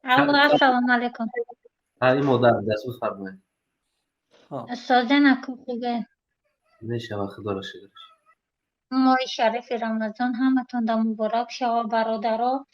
الو السلام علیکم. این مادر دست بفرمایید. سازنکو خوبه. میشه خدا را شکر. ماه شریف رمضان همتون در مبارک شما برادرها.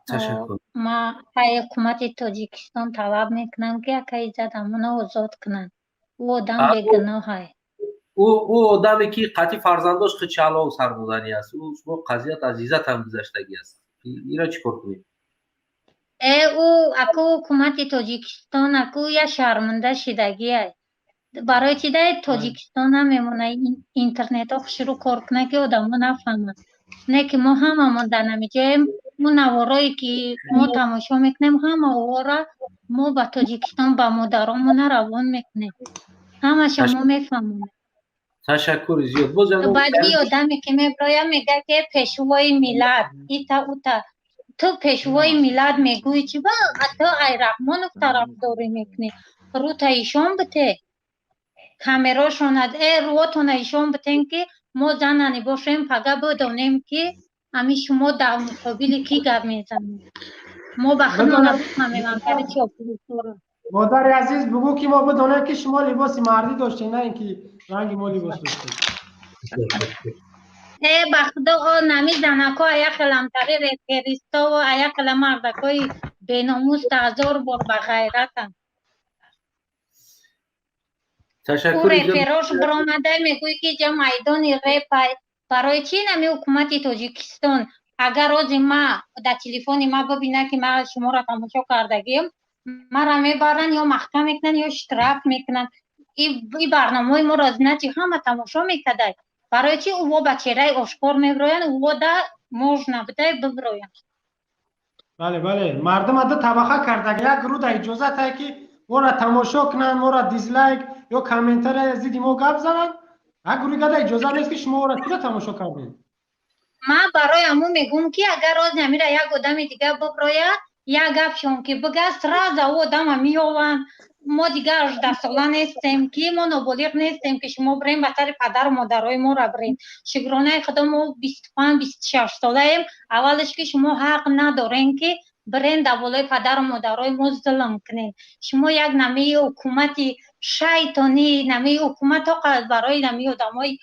تشکر. ما های حکومت تاجیکستان طلب میکنم که یک عزت امون آزاد کنن. او آدم بیگناه های. او آدمی که قطعی فرزنداش خچالا و سربودنی است. او قضیت عزیزت هم گذشتگی است. اینا چیکار کنیم؟ او اکو حکومت تاجیکستان اکو یا شرمنده شدگی های. برای چی ده تاجیکستان هم میمونه اینترنت ها شروع کار کنه که آدم ها نفهمه. نه که ما هممون در نمیجایم اون نوارایی که ما تماشا میکنیم همه وارا ما به تاجیکستان به مادرامون روان میکنیم. همه شما میفهمونه. تشکر زیاد. بعد این آدمی که میبرایم میگه که پیشوای میلاد ایتا اوتا تو پیشوای میلاد میگوی چی با تو ای رحمانوف طرفداری میکنی رو تا ایشان بته کامراشون روتون ایشان بتین که ما زنانی باشیم فقط بدانیم که همی شما در مقابل کی گپ میزنید. ما به خود نفهمیم انکار چاپلوسو. مادر عزیز بگو که ما بدانیم که شما لباس مردی داشتین نه اینکه رنگ ما لباس داشتین. به خدا نمی زنکا یک کلمتری ریستا و یک کلم مردکای بیناموس 1000 بار به غیرتم. او رفراش برامده میگوی که جا میدان ریپای برای چی نمی حکومت تاجیکستان اگر از ما در تلفن ما ببینه که ما شما را تماشا کردگیم ما را میبرن یا محکم میکنن یا اشتراک میکنن. این برنامه ما را از نتی همه تماشا میکده. برای چی او با چهره آشکار میبراین او در موج نبوده ببراین. بله مردم ادا طبقه کرده یک رو در اجازت های که ما را تماشا کنن ما را دیزلایک یا کامنتر از دید ما گپ زنن یک گروه در اجازت نیست که شما را چرا تماشا کردین. ما برای امو میگم که اگر از نمیره یک آدم دیگه ببراید یک گپ شون که بگه سراز او آدم میاون ما دیگه 18 ساله نیستیم که ما نابالغ نیستیم که شما بریم به سر پدر و مادرای ما را برین. شکرانه خدا ما 25 26 ساله ایم. اولش که شما حق ندارین که برین در بالای پدر و مادرای ما ظلم کنین. شما یک نمی حکومت شیطانی نمی حکومت برای نمی آدمای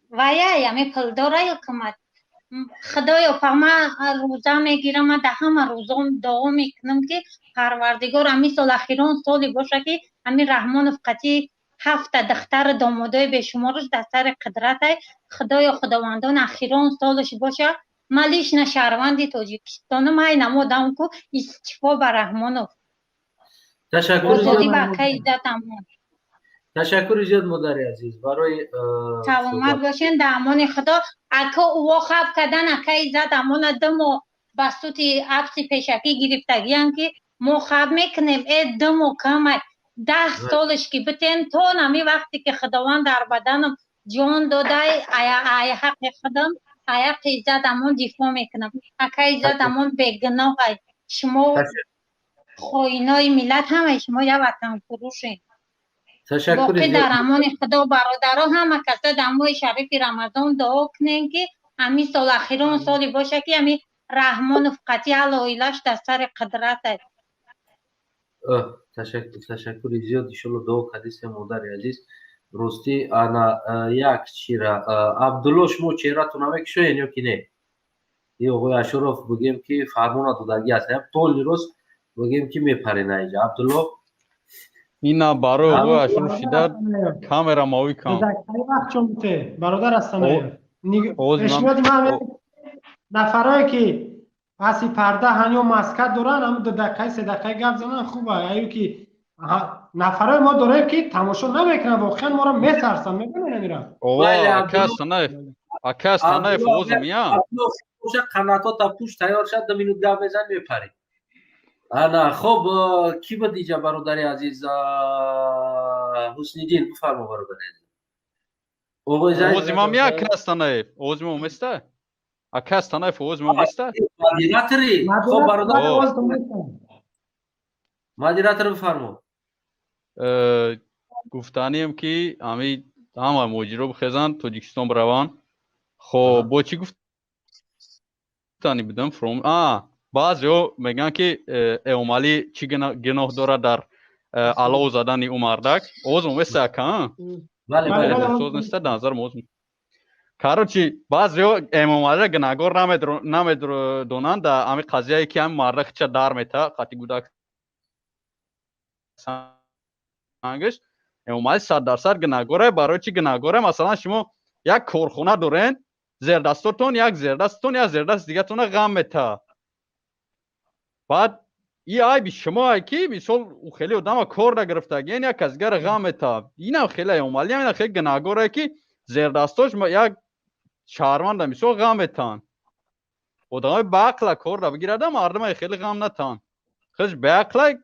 وایه یمی پلداره حکومت. خدایا فهمه روزه میگیرم من ده همه روزم دعا میکنم که پروردگار همین سال اخیران سالی باشه که همین رحمان فقطی 7 دختر دامادای بیشمارش در سر قدرت های خدایا خداوندان اخیران سالش باشه ملیش نه شهروندی تاجیکستان ما نمودم که استعفا به رحمانوف. تشکر زیاد مادر عزیز برای سلامت باشین در امان خدا. اکا او خواب کردن اکا ایزد امان دمو بسوط عبس پیشکی گرفتگی هم که ما خواب میکنیم ای دمو کمک 10 سالش که بتین تو نمی وقتی که خداوند در بدنم جان داده ای حق خودم ای حق ایزد امان دفاع میکنم. اکا ایزد امان بگناه های شما خوینای ملت همه شما یا وطن فروشین. باقی در امان خدا برادرها همه کسا در ماه شریف رمضان دعا کنین که همین سال اخیران سالی باشه که همین رحمان فقطی علایلش در سر قدرت است. تشکر زیاد انشالله دعا کردیست مادر عزیز. راستی انا یک چیره عبدالله شما چهرهتون همه کشوین یا که نه؟ یه آقای اشراف بگیم که فرمان دادگی هست طول روز بگیم که میپرینه اینجا عبدالله اینا برای آقای اشراف شدر کامرا ماوی کام برادر هستن اشمیاد ما نفرهایی که پسی پرده هنیا مسکت دارن هم 2 دقیقه 3 دقیقه گپ زنن خوبه. ایو که نفرهای ما داره که تماشا نمیکنن واقعا ما رو میترسن میبینن میرن. اکاس تنه فوز میان قناتات تا پوش تیار شد 2 مینوت گپ بزن میپری. انا خب کی بود دیجا برادر عزیز حسنی دین بفرما برادر عزیز. فوز ما میان اکاس تنه فوز ما مسته اکاس تنه فوز ما مسته مدیراتری خب برادر مدیراتر بفرما. گفتانیم که همه موجی بخزن تاجیکستان بروان. خب با چی گفتانی بدم فروم بعضی‌ها میگن که امامعلی چی گناه داره در علاوه زدن مردک اوزم وسه کن بله سوز نیست نظر موزم کارچی بعضی‌ها امامعلی گناهگار نمیدونن در همین قضیه که هم مردک چه دار میته قاطی گودک سانگش امامعلی 100% گناهگاره برای چی گناهگاره مثلا شما یک کارخانه دارین زیر دستتون یک زیر دست دیگه تون غم میته بعد ای عیب شما کی مثال او خیلی آدم کار نگرفتگی یک کسگر غم میته اینا خیلی امامعلی اینا خیلی گناهگاره که زیر دستش یک شهروند مثال غم میتن آدم باعقل کار بگیرد مردم خیلی غم نتن خرج باعقل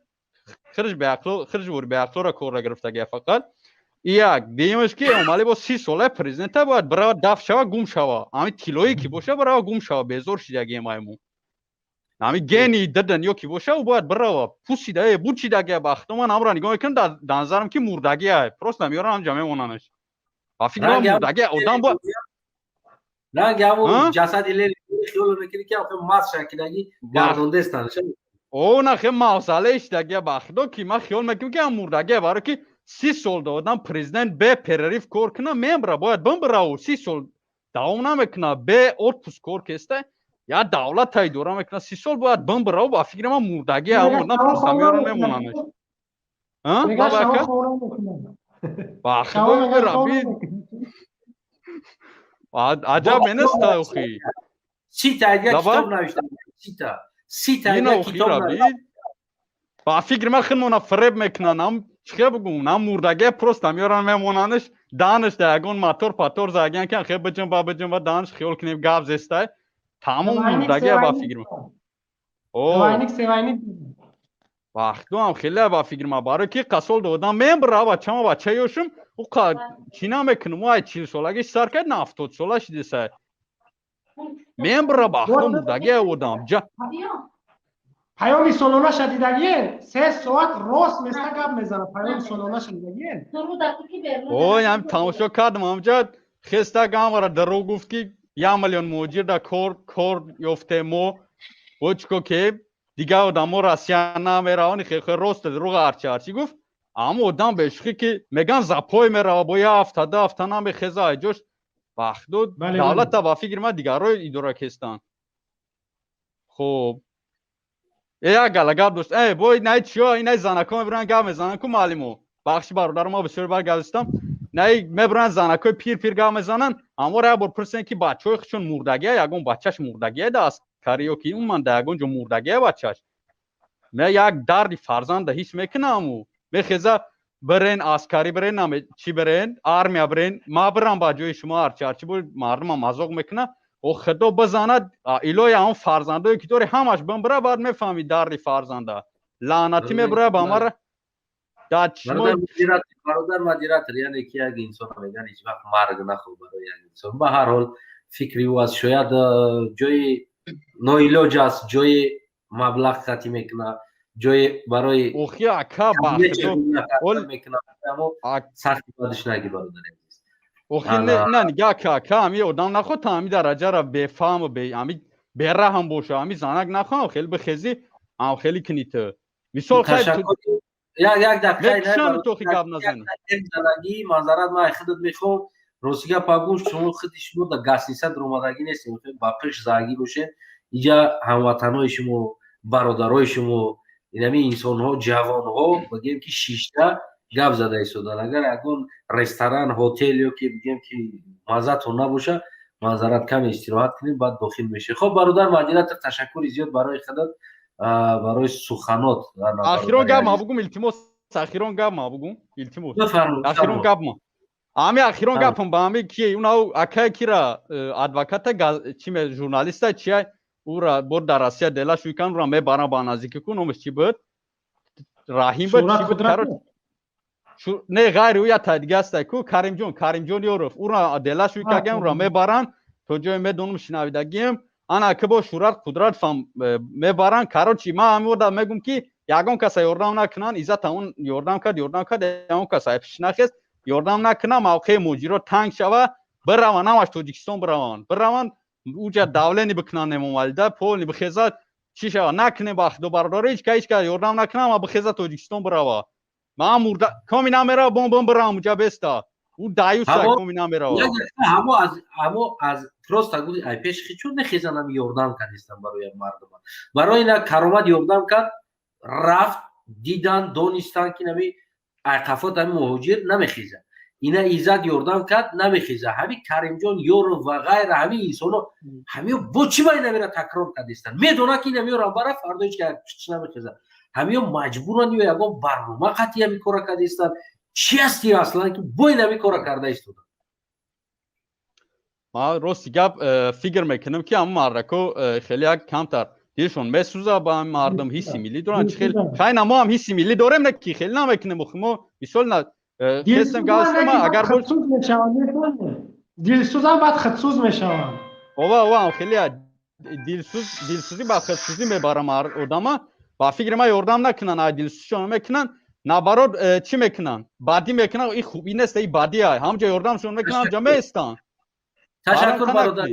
را کار نگرفتگی فقط یک دیمش که امامعلی با 30 ساله پرزیدنت باید برای دفع شوه گم شوه همین تیلویی که باشه برای گم شوه بیزور شدگی مایمون همین گینی ددن یا کی باشه او باید برای پوسیده بوچیدگی بختم من امرا نگاه میکنم در نظرم که مردگی های پروست نمیارم هم جمعه مونانش و فکر مردگی آدم باید رنگ همون جسد لیلی خیال میکنی که آخه ماست شکلگی گردونده استانش او نه خیلی موصله اشتگی بختو که من خیال میکنم که هم مردگی برای که 30 سال دادم پرزیدنت به پرریف کار کنه ممبر باید بمبره 30 سال دوام نمیکنه به اتپوس کار کسته یا دولت تای دوره میکنه 30 سال باید بمبره و با فکر من مردگی همون نه پروست نمیارم میموننش بابا بختو برابی عجب نیست اخی سیتا یک کتاب نوشته سیتا یک کتاب نوشته با فکر من خیلی مونا فریب میکنن هم چه بگم هم مردگی پروست نمیارن میموننش دانش دهگون ماتور پاتور زاگین که خیلی بجن با دانش خیال کنیم گاب زسته تمام مردگی با فکر من سوینیک سوینیک وقتو هم خیلی با فکر من برای که قصول دادم ممبر با چما با چه یوشم او چینا میکنم وای 40 سالگیش سر کرد نه 70 سالش دیسه ممبر با مردگی آدم پیامی سالانه شدیدگیه 3 ساعت راست مثل گپ میزنه پیامی سالانه شدیدگیه اوه هم تماشا کردم امجد خسته گام را درو گفت که 1 میلیون موجیر در کار یافته مو وچکو که دیگه آدم را سیانه میرانی خیلی راست دروغ هرچی گفت اما آدم بهشخی که میگن زپای میره با یه هفته نمیخیزه ایجوش وقت دولت با فکر من دیگر رو ایداره کستن خب ای گلگاب دوست ای بوی نه چیا اینای زنکا میبرن گام میزنن کو معلمو بخش برادر ما بسیار برگشتم نه میبرن زنکای پیر گام میزنن اما را بر پرسن که بچهای خودشون مردگی یگون بچهش مردگی دست کاریو که اون من دگون جو مردگی بچهش نه یک درد فرزند هیچ میکنم میخزه برین عسکری برین نمی چی برین آرمیا برین ما برام با جوی شما هرچی بود مردم مازوق میکنه او خدا بزند ایلوی اون فرزنده که دوری همش بمبره بعد میفهمی دردی فرزنده لعنتی میبره با ما داد شما برادر مدیرات یعنی که اگه انسان میگن هیچ وقت مرگ نخواه برای یک انسان به هر حال فکری او از شاید جای نویلوج است جای مبلغ خطی میکنه جای برای اوخی اکا باختو میکنه اما سختی بادش نگی برادر اوخی نه نگاه که همی آدم نخواه تا همی درجه را بفهم و همی بره هم باشه همی زنگ نخواه خیلی بخیزی هم خیلی کنیته مثال خیلی یک دقیقه نه تو خیلی گب نزنه زندگی منظرت ما خودت میخوام روسیه پاگوش شما خودی شما در گاسیسه درمادگی نیستیم باقیش زاگی باشه اینجا هموطنای شما برادرای شما اینمی انسان ها جوان ها بگیم که 6 تا گپ زده ایستادن اگر اگون رستوران هتل یا که بگیم که مزه‌تون نباشه منظرت کم استراحت کنیم بعد داخل میشه. خب برادر مدیرت تشکر زیاد برای خودت برای سخنات اخیران گپ ما بگم التماس اخیران گپ ما بگم التماس بفرمایید اخیران گپ ما امی اخیران گپم با امی کی اونو اکای کیرا ادوکات چی ژورنالیست چی او را بود در آسیا دلش ویکن را میبرن با نزدیکی کنمش چی بود راهیم بود چی بود کارو نه غیر او یا دیگه است کو کریم جون یوروف او را دلش ویکن را میبرن تو جای میدونم شنویدگیم انا که با شورت قدرت فهم میبرن کارو چی ما امروز میگم که یگان کس یاردم نکنن عزت اون یاردم کرد اون کس پیش نخست یاردم نکنه موقع مجری تنگ شوه بروان همش تاجیکستان بروان اوجا دولنی بکنن اموالده پول بخیزد چی شو نکنه با خدا برادر هیچ که یاردم نکنم اما بخیزه تاجیکستان بروا ما مرد کامینا میرا بم برام اونجا بستا او دایوس کامینا میرا همو از پروست گوی ای پیش چون نخیزنم یاردم کردستم برای مردم برای اینا کرامت یاردم کرد رفت دیدن دونستان که نمی عقفات هم مهاجر نمیخیزن اینا ایزد یاردم کرد نمیخیزه همین کریم جان یورو و غیر همین ایسونو همین با چی باید نمیره تکرار کردستن میدونه که نمیره برای فردایش که چی نمیخیزه همین مجبورن یا یکم برنامه قطعی همی کار کردستن چی هستی اصلا که باید نمی کار کرده ایستودن ما راستی گپ فکر میکنم که هم مردکو خیلی کمتر دیشون میسوزه با هم مردم حسی ملی دارن خیلی ما هم حسی ملی داریم نه که خیلی نمیکنیم ما بیشتر نه خستم گاستم اگر بود دلسوز هم بعد خدسوز میشوند اوه خیلی دلسوزی با خدسوزی میبرم آدم با فکر ما یاردم نکنن دلسوزشون میکنن نبرد چی میکنن بعدی میکنن این خوبی نیست این بعدی های همجا یاردمشون میکنن جمعه استان تشکر برادر